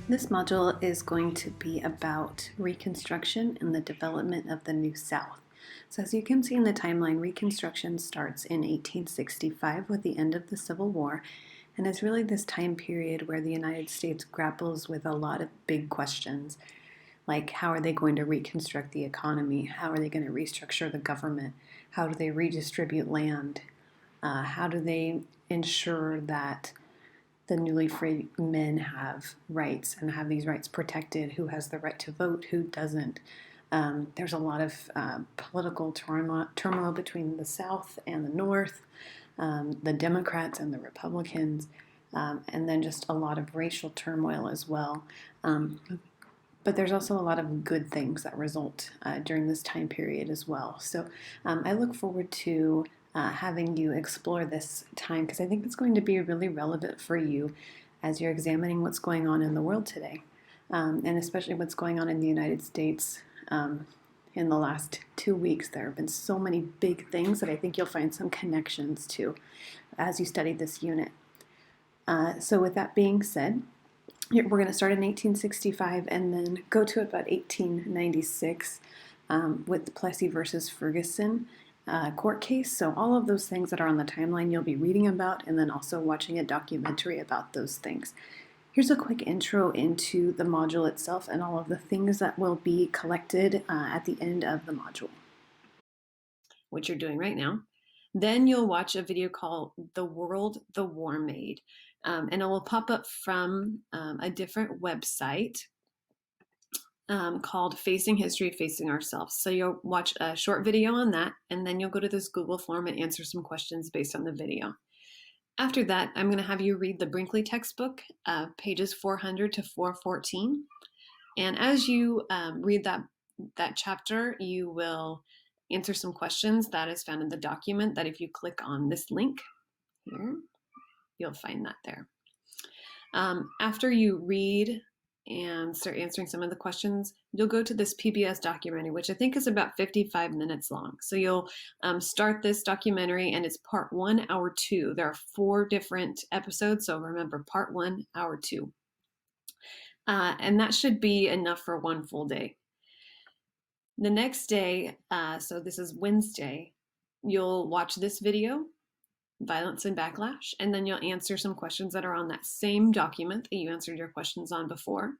This module is going to be about Reconstruction and the development of the New South. So as you can see in the timeline, Reconstruction starts in 1865 with the end of the Civil War, and is really this time period where the United States grapples with a lot of big questions, like how are they going to reconstruct the economy? How are they going to restructure the government? How do they redistribute land? How do they ensure that the newly freed men have rights and have these rights protected? Who has the right to vote? Who doesn't? There's a lot of political turmoil between the South and the North, the Democrats and the Republicans, and then just a lot of racial turmoil as well. But there's also a lot of good things that result during this time period as well. So I look forward to having you explore this time because I think it's going to be really relevant for you as you're examining what's going on in the world today, and especially what's going on in the United States. In the last 2 weeks, there have been so many big things that I think you'll find some connections to as you study this unit. So with that being said, we're going to start in 1865 and then go to about 1896 with the Plessy versus Ferguson court case. So all of those things that are on the timeline you'll be reading about and then also watching a documentary about those things. Here's a quick intro into the module itself and all of the things that will be collected at the end of the module, which you're doing right now. Then you'll watch a video called The World the War Made, and it will pop up from a different website called Facing History, Facing Ourselves. So you'll watch a short video on that, and then you'll go to this Google form and answer some questions based on the video. After that, I'm going to have you read the Brinkley textbook, pages 400 to 414. And as you read that chapter, you will answer some questions that is found in the document that if you click on this link here, you'll find that there. After you read and start answering some of the questions, you'll go to this PBS documentary, which I think is about 55 minutes long. So you'll start this documentary and it's part 1, hour 2. There are 4 different episodes. So remember, part 1, hour 2. And that should be enough for one full day. The next day, so this is Wednesday, you'll watch this video, Violence and Backlash, and then you'll answer some questions that are on that same document that you answered your questions on before.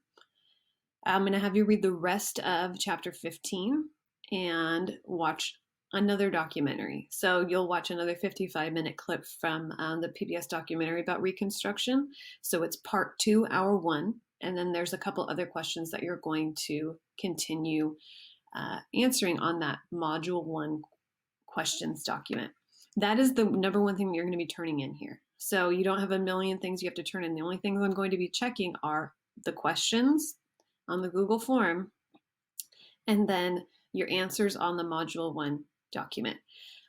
I'm going to have you read the rest of chapter 15 and watch another documentary. So you'll watch another 55-minute clip from the PBS documentary about Reconstruction. So it's part 2, hour 1, and then there's a couple other questions that you're going to continue answering on that module 1 questions document. That is the number one thing you're going to be turning in here. So you don't have a million things you have to turn in. The only things I'm going to be checking are the questions on the Google form and then your answers on the module 1 document.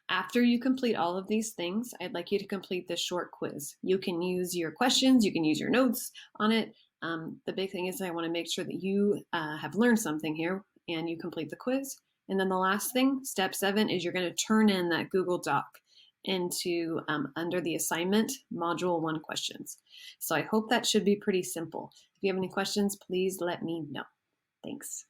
After you complete all of these things, I'd like you to complete this short quiz. You can use your questions, you can use your notes on it. The big thing is I want to make sure that you have learned something here and you complete the quiz. And then the last thing, step 7, is you're going to turn in that Google Doc into under the assignment module 1 questions. So I hope that should be pretty simple. If you have any questions, please let me know. Thanks.